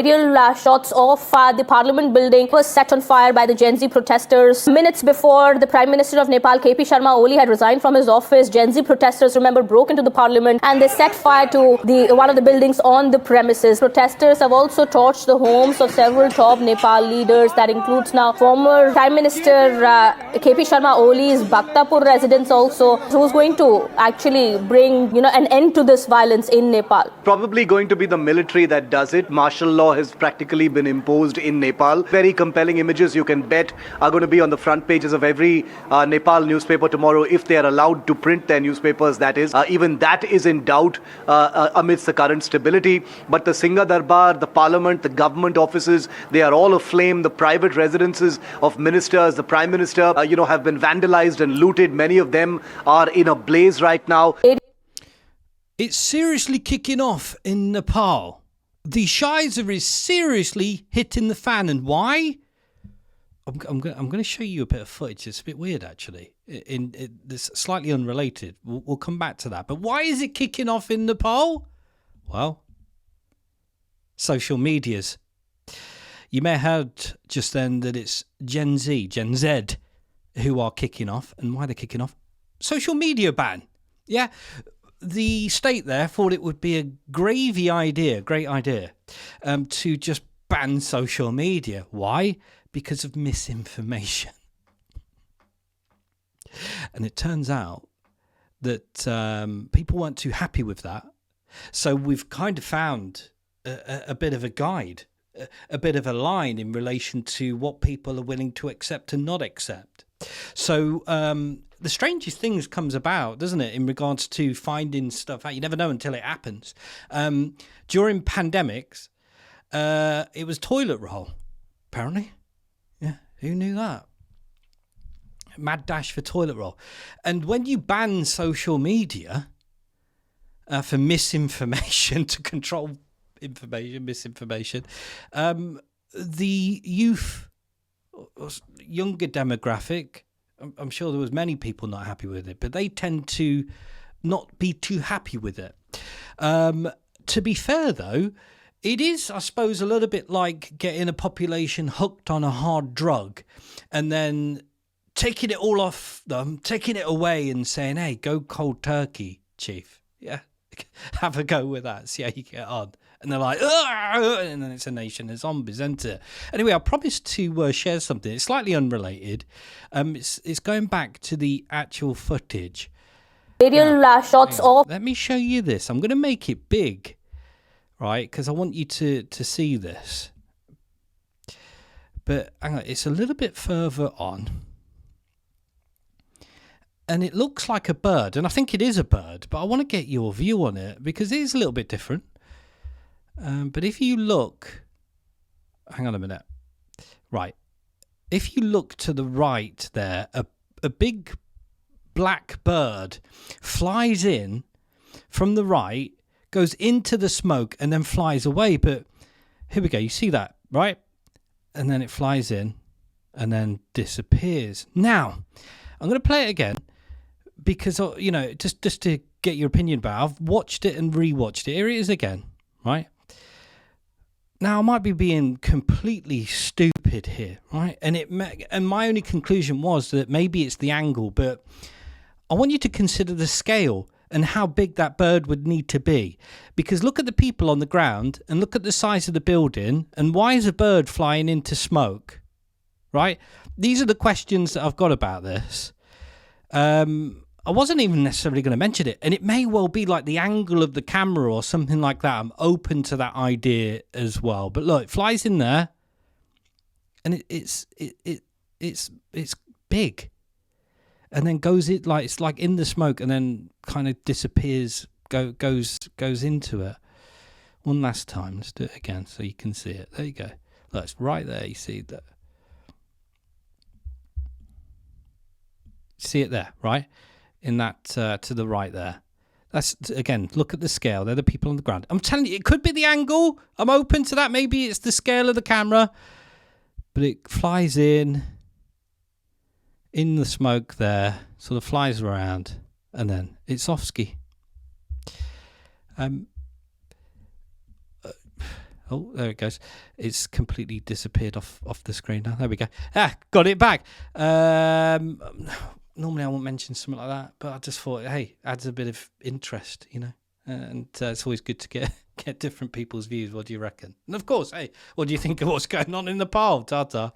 Aerial shots of the parliament building was set on fire by the Gen Z protesters. Minutes before the Prime Minister of Nepal, KP Sharma Oli, had resigned from his office, Gen Z protesters, remember, broke into the parliament and they set fire to one of the buildings on the premises. Protesters have also torched the homes of several top Nepal leaders. That includes now former Prime Minister KP Sharma Oli's Bhaktapur residence also, who's going to actually bring an end to this violence in Nepal. Probably going to be the military that does it. Martial law has practically been imposed in Nepal. Very compelling images, you can bet, are going to be on the front pages of every Nepal newspaper tomorrow, if they are allowed to print their newspapers, that is. Even that is in doubt amidst the current stability. But the Singha Darbar, the parliament, the government offices, they are all aflame. The private residences of ministers, the Prime Minister, have been vandalized and looted. Many of them are in a blaze right now. It's seriously kicking off in Nepal. The Shiza is seriously hitting the fan. And why? I'm going to show you a bit of footage. It's a bit weird, actually. It's slightly unrelated. We'll come back to that. But why is it kicking off in Nepal? Well, social medias. You may have heard just then that it's Gen Z, who are kicking off. And why they're kicking off? Social media ban. Yeah. The state there thought it would be a great idea, to just ban social media. Why? Because of misinformation. And it turns out that people weren't too happy with that. So we've kind of found a bit of a guide, a bit of a line in relation to what people are willing to accept and not accept. So the strangest things comes about, doesn't it, in regards to finding stuff out. You never know until it happens. During pandemics, it was toilet roll, apparently. Yeah, who knew that? Mad dash for toilet roll. And when you ban social media for misinformation, to control misinformation, the younger demographic, I'm sure there was many people not happy with it, but they tend to not be too happy with it. To be fair, though, it is, I suppose, a little bit like getting a population hooked on a hard drug and then taking it all off them, taking it away and saying, hey, go cold turkey, chief. Yeah, have a go with that, see how you get on. And they're like, and then it's a nation of zombies, isn't it? Anyway, I promised to share something. It's slightly unrelated. It's going back to the actual footage. Aerial shots of... Let me show you this. I'm going to make it big, right? Because I want you to see this. But hang on, it's a little bit further on. And it looks like a bird. And I think it is a bird. But I want to get your view on it because it is a little bit different. But if you look, hang on a minute, right, if you look to the right there, a big black bird flies in from the right, goes into the smoke and then flies away. But here we go, you see that, right? And then it flies in and then disappears. Now, I'm going to play it again because, just to get your opinion about it. I've watched it and rewatched it. Here it is again, right? Now, I might be being completely stupid here, right? And my only conclusion was that maybe it's the angle, but I want you to consider the scale and how big that bird would need to be. Because look at the people on the ground and look at the size of the building, and why is a bird flying into smoke, right? These are the questions that I've got about this. I wasn't even necessarily going to mention it, and it may well be like the angle of the camera or something like that. I'm open to that idea as well. But look, it flies in there, and it's big, and then it's like in the smoke, and then kind of disappears, goes into it. One last time, let's do it again so you can see it. There you go. Look, it's right there. You see that? See it there, right? In that to the right there. That's, again, look at the scale. They're the people on the ground. I'm telling you, it could be the angle. I'm open to that. Maybe it's the scale of the camera. But it flies in the smoke there, sort of flies around, and then it's off ski. Oh, there it goes. It's completely disappeared off the screen now. There we go. Got it back. Normally I won't mention something like that, but I just thought, hey, adds a bit of interest, and it's always good to get different people's views. What do you reckon? And of course, hey, what do you think of what's going on in Nepal? Ta-ta.